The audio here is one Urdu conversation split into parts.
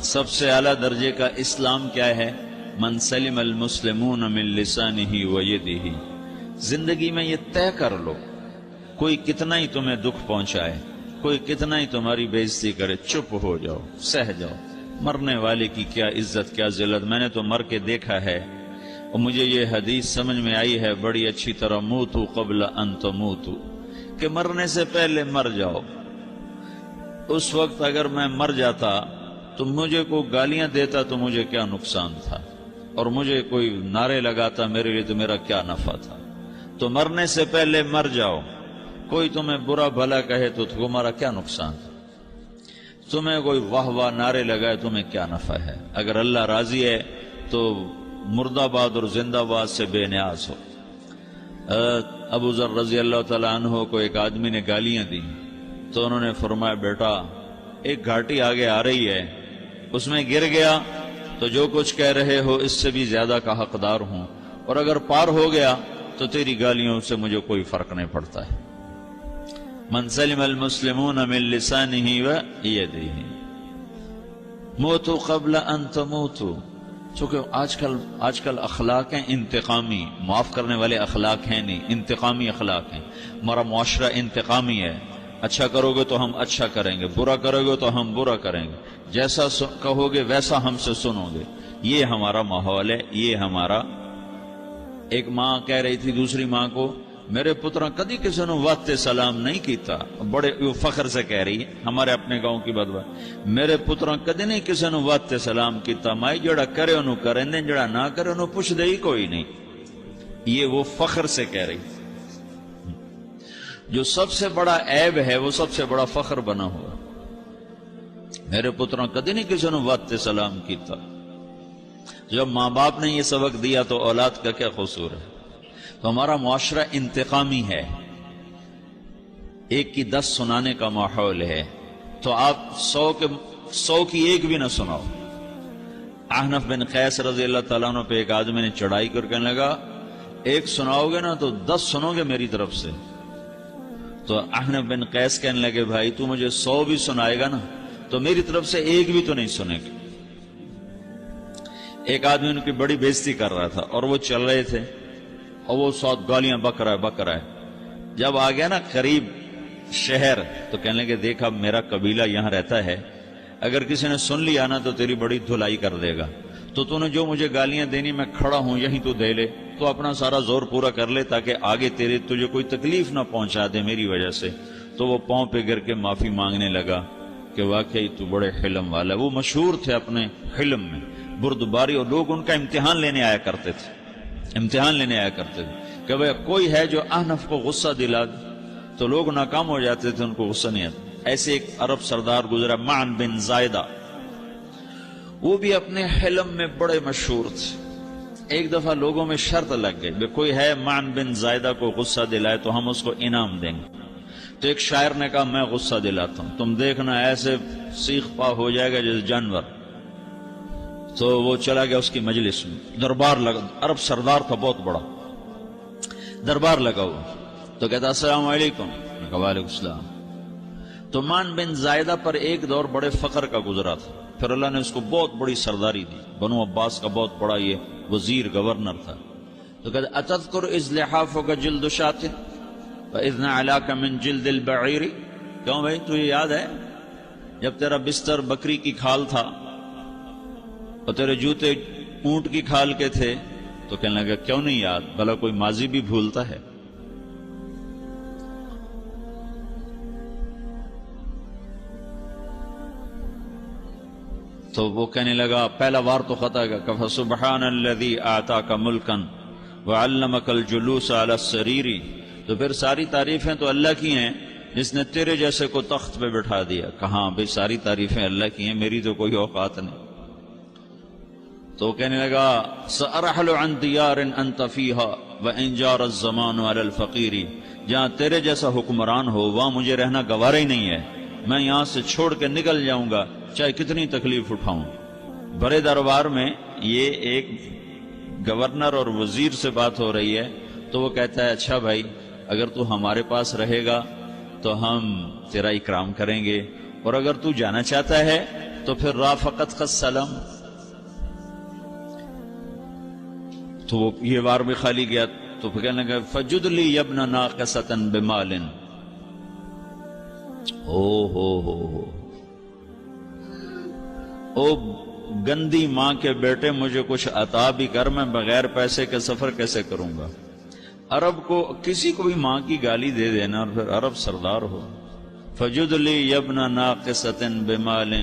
سب سے اعلیٰ درجے کا اسلام کیا ہے؟ من سلم المسلمون من لسانہ و یدہ. زندگی میں یہ طے کر لو، کوئی کتنا ہی تمہیں دکھ پہنچائے، کوئی کتنا ہی تمہاری بےعزتی کرے، چپ ہو جاؤ، سہ جاؤ. مرنے والے کی کیا عزت کیا ذلت. میں نے تو مر کے دیکھا ہے اور مجھے یہ حدیث سمجھ میں آئی ہے بڑی اچھی طرح، موتو قبل ان تموتو، کہ مرنے سے پہلے مر جاؤ. اس وقت اگر میں مر جاتا تو مجھے کوئی گالیاں دیتا تو مجھے کیا نقصان تھا، اور مجھے کوئی نعرے لگاتا میرے لیے تو میرا کیا نفع تھا. تو مرنے سے پہلے مر جاؤ. کوئی تمہیں برا بھلا کہے تو تمہارا کیا نقصان تھا، تمہیں کوئی واہ واہ نعرے لگائے تمہیں کیا نفع ہے. اگر اللہ راضی ہے تو مرد آباد اور زندہ باد سے بے نیاز ہو. ابو ذر رضی اللہ تعالیٰ عنہ کو ایک آدمی نے گالیاں دی تو انہوں نے فرمایا بیٹا ایک گھاٹی آگے آ رہی ہے، اس میں گر گیا تو جو کچھ کہہ رہے ہو اس سے بھی زیادہ کا حقدار ہوں، اور اگر پار ہو گیا تو تیری گالیوں سے مجھے کوئی فرق نہیں پڑتا ہے. من سلم المسلمون من لسانہ و یدہ موتوا قبل ان تموتوا. چونکہ آج کل اخلاق ہیں انتقامی، معاف کرنے والے اخلاق ہیں نہیں، انتقامی اخلاق ہیں. ہمارا معاشرہ انتقامی ہے، اچھا کرو گے تو ہم اچھا کریں گے، برا کرو گے تو ہم برا کریں گے، جیسا کہو گے ویسا ہم سے سنو گے. یہ ہمارا ماحول ہے، یہ ہمارا. ایک ماں کہہ رہی تھی دوسری ماں کو، میرے پترا کدی کسی نے وقت سلام نہیں کیتا. بڑے فخر سے کہہ رہی ہے، ہمارے اپنے گاؤں کی بات. میرے پترا کدی نہیں کسی نے وقت سلام کیتا، مائی جڑا کرے انہوں کریں دیں، جڑا نہ کرے انہوں پوچھ دے ہی کوئی نہیں. یہ وہ فخر سے کہہ رہی. جو سب سے بڑا عیب ہے وہ سب سے بڑا فخر بنا ہوا. میرے پترا کدی نہیں کسی نے وقت سلام کیتا. جب ماں باپ نے یہ سبق دیا تو اولاد کا کیا قصور ہے. تو ہمارا معاشرہ انتقامی ہے، ایک کی 10 سنانے کا ماحول ہے. تو آپ 100 کی ایک بھی نہ سناؤ. احنف بن قیس رضی اللہ تعالیٰ عنہ پہ ایک آدمی نے چڑھائی کر کہنے لگا ایک سناؤ گے نا تو 10 سنو گے میری طرف سے. تو احنف بن قیس کہنے لگے بھائی تو مجھے 100 بھی سنائے گا نا تو میری طرف سے ایک بھی تو نہیں سنے گا. ایک آدمی ان کی بڑی بےزتی کر رہا تھا اور وہ چل رہے تھے اور وہ 100 گالیاں بک رہا ہے. جب آ گیا نا قریب شہر تو کہنے لگے دیکھا میرا قبیلہ یہاں رہتا ہے، اگر کسی نے سن لیا نا تو تیری بڑی دھلائی کر دے گا. تو نے جو مجھے گالیاں دینی میں کھڑا ہوں یہیں تو دے لے، تو اپنا سارا زور پورا کر لے تاکہ آگے تجھے کوئی تکلیف نہ پہنچا دے میری وجہ سے. تو وہ پاؤں پہ گر کے معافی مانگنے لگا کہ واقعی تو بڑے حلم والا. وہ مشہور تھے اپنے حلم میں، بردباری، اور لوگ ان کا امتحان لینے آیا کرتے تھے. کہ بھئی کوئی ہے جو احنف کو غصہ دلا دے، تو لوگ ناکام ہو جاتے تھے، ان کو غصہ نہیں آتا. ایسے ایک عرب سردار گزرا معن بن زائدہ، وہ بھی اپنے حلم میں بڑے مشہور تھے. ایک دفعہ لوگوں میں شرط لگ گئی کوئی ہے معن بن زائدہ کو غصہ دلائے تو ہم اس کو انعام دیں گے. تو ایک شاعر نے کہا میں غصہ دلاتا ہوں، تم دیکھنا ایسے سیخ پا ہو جائے گا جیسے جانور. تو وہ چلا گیا اس کی مجلس میں، دربار لگا، عرب سردار تھا بہت بڑا، دربار لگا ہوا. تو کہتا السلام علیکم. وعلیکم السلام. تو معن بن زائدہ پر ایک دور بڑے فقر کا گزرا تھا، پھر اللہ نے اس کو بہت بڑی سرداری دی. بنو عباس کا بہت بڑا یہ وزیر گورنر تھا. تو کہتا اتذکر اذ لحافک جلد شاۃ فاذ نعلاک من جلد البعیر. کیوں بھائی تو یہ یاد ہے جب تیرا بستر بکری کی کھال تھا اور تیرے جوتے اونٹ کی کھال کے تھے؟ تو کہنے لگا کیوں نہیں یاد، بھلا کوئی ماضی بھی بھولتا ہے. تو وہ کہنے لگا پہلا وار تو خطا گا کہ فسبحان الذی آتاک ملکا وعلمک الجلوس علی السریر. تو پھر ساری تعریفیں تو اللہ کی ہیں جس نے تیرے جیسے کو تخت پہ بٹھا دیا. کہاں بھئی ساری تعریفیں اللہ کی ہیں، میری تو کوئی اوقات نہیں. تو کہنے لگا سأرحل عن دیار انت فیہا وان جار الزمان علی الفقیر. جہاں تیرے جیسا حکمران ہو وہاں مجھے رہنا گوارا ہی نہیں ہے، میں یہاں سے چھوڑ کے نکل جاؤں گا چاہے کتنی تکلیف اٹھاؤں. بڑے دربار میں یہ ایک گورنر اور وزیر سے بات ہو رہی ہے. تو وہ کہتا ہے اچھا بھائی اگر تو ہمارے پاس رہے گا تو ہم تیرا اکرام کریں گے، اور اگر تو جانا چاہتا ہے تو پھر رافقت کا سلام، تو وہ یہ وار بھی خالی گیا تو پھر کہنے لگا فجد لی یبن ناقصۃ بمال، او گندی ماں کے بیٹے مجھے کچھ عطا بھی کر، میں بغیر پیسے کے سفر کیسے کروں گا؟ عرب کو کسی کو بھی ماں کی گالی دے دینا اور پھر عرب سردار ہو. فجد لی یبن ناقصۃ بمال،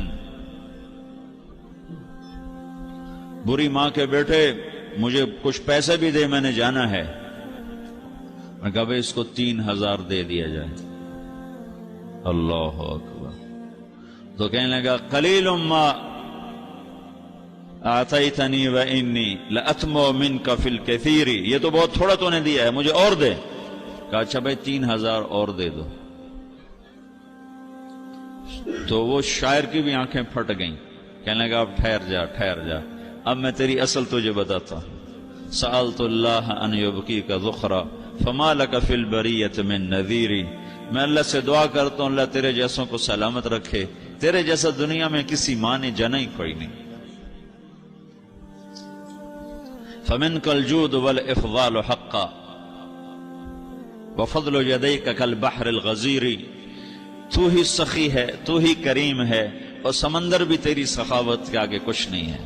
بری ماں کے بیٹے مجھے کچھ پیسے بھی دے، میں نے جانا ہے. میں کہا بھائی اس کو 3000 دے دیا جائے. اللہ اکبر. تو کہنے لگا قلیل ما اعطیتنی وانی لاتمو منک فی الکثیر، یہ تو بہت تھوڑا تو نے دیا ہے، مجھے اور دے. کہا اچھا بھائی 3000 اور دے دو. تو وہ شاعر کی بھی آنکھیں پھٹ گئیں. کہنے لگا اب ٹھہر جا ٹھہر جا، اب میں تیری اصل تجھے بتاتا ہوں. سألت اللہ ان یبقیک ذخرا فما لک فی البریۃ من نذیر، میں اللہ سے دعا کرتا ہوں اللہ تیرے جیسوں کو سلامت رکھے، تیرے جیسا دنیا میں کسی ماں نے جنا ہی کوئی نہیں. فمنک الجود والافضال حقا وفضل یدیک کالبحر الغزیر، تو ہی سخی ہے، تو ہی کریم ہے، اور سمندر بھی تیری سخاوت کے آگے کچھ نہیں ہے.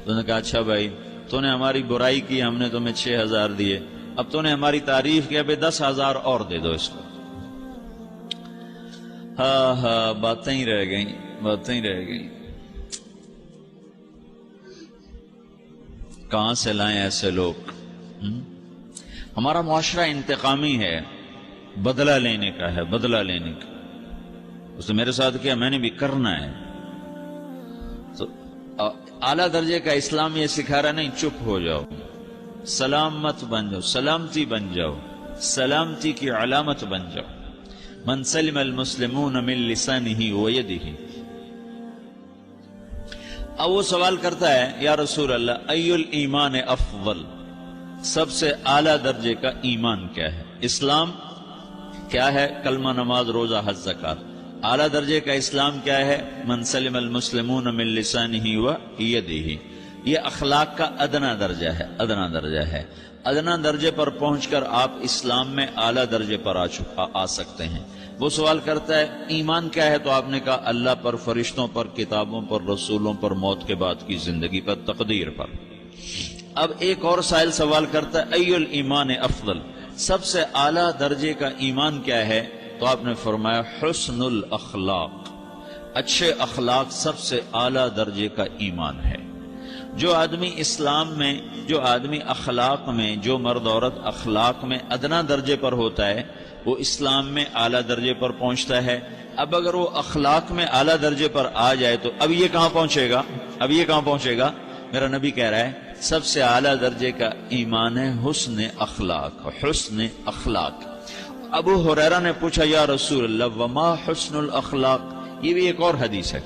تو نے کہا اچھا بھائی تو نے ہماری برائی کی، ہم نے تمہیں 6000 دیے، اب تو نے ہماری تعریف کی، اب 10000 اور دے دو اس کو. ہاں باتیں ہی رہ گئیں، باتیں ہی رہ گئیں. کہاں سے لائیں ایسے لوگ؟ ہمارا معاشرہ انتقامی ہے، بدلہ لینے کا ہے، بدلہ لینے کا. اس نے میرے ساتھ کیا، میں نے بھی کرنا ہے. تو اعلیٰ درجے کا اسلام یہ سکھا رہا نہیں چپ ہو جاؤ، سلامت بن جاؤ، سلامتی بن جاؤ، سلامتی کی علامت بن جاؤ. من سلم المسلمون من لسانہ ویدہ. اب وہ سوال کرتا ہے یا رسول اللہ ای الایمان افضل، سب سے اعلیٰ درجے کا ایمان کیا ہے؟ اسلام کیا ہے؟ کلمہ، نماز، روزہ، حج، زکوٰۃ. اعلیٰ درجے کا اسلام کیا ہے؟ من سلم المسلمون من لسانہ ویدہ. یہ اخلاق کا ادنا درجہ ہے، ادنا درجہ ہے. ادنا درجے پر پہنچ کر آپ اسلام میں اعلیٰ درجے پر آ سکتے ہیں. وہ سوال کرتا ہے ایمان کیا ہے؟ تو آپ نے کہا اللہ پر، فرشتوں پر، کتابوں پر، رسولوں پر، موت کے بعد کی زندگی پر، تقدیر پر. اب ایک اور سائل سوال کرتا ہے ای الایمان افضل، سب سے اعلیٰ درجے کا ایمان کیا ہے؟ تو آپ نے فرمایا حسن الاخلاق، اچھے اخلاق سب سے اعلیٰ درجے کا ایمان ہے. جو آدمی اسلام میں، جو آدمی اخلاق میں، جو مرد عورت اخلاق میں ادنا درجے پر ہوتا ہے وہ اسلام میں اعلیٰ درجے پر پہنچتا ہے. اب اگر وہ اخلاق میں اعلیٰ درجے پر آ جائے تو اب یہ کہاں پہنچے گا؟ اب یہ کہاں پہنچے گا؟ میرا نبی کہہ رہا ہے سب سے اعلیٰ درجے کا ایمان ہے حسن اخلاق، حسن اخلاق. ابو ہریرہ نے پوچھا یا رسول اللہ وما حسن الاخلاق، یہ بھی ایک اور حدیث ہے.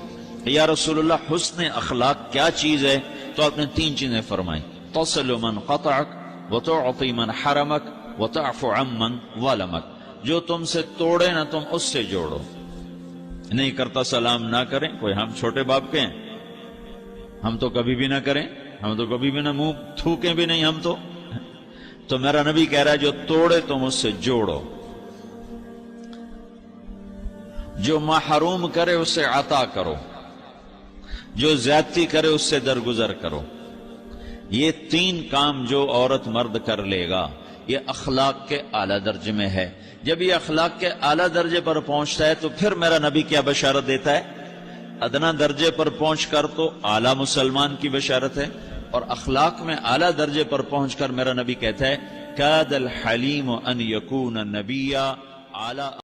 یا رسول اللہ حسن اخلاق کیا چیز ہے؟ تو آپ نے 3 چیزیں فرمائیں، تصل من قطعک وتعطی من حرمک وتعفو عمن ظلمک. جو تم سے توڑے نہ تم اس سے جوڑو. نہیں کرتا سلام نہ کریں. کوئی ہم چھوٹے باپ کے ہیں؟ ہم تو کبھی بھی نہ کریں، ہم تو کبھی بھی نہ منہ تھوکیں بھی نہیں ہم تو میرا نبی کہہ رہا ہے جو توڑے تم اس سے جوڑو، جو محروم کرے اس سے عطا کرو، جو زیادتی کرے اس سے درگزر کرو. یہ 3 کام جو عورت مرد کر لے گا یہ اخلاق کے اعلیٰ درجے میں ہے. جب یہ اخلاق کے اعلیٰ درجے پر پہنچتا ہے تو پھر میرا نبی کیا بشارت دیتا ہے؟ ادنا درجے پر پہنچ کر تو اعلیٰ مسلمان کی بشارت ہے، اور اخلاق میں اعلیٰ درجے پر پہنچ کر میرا نبی کہتا ہے کاد الحلیم ان یکون نبیا اعلیٰ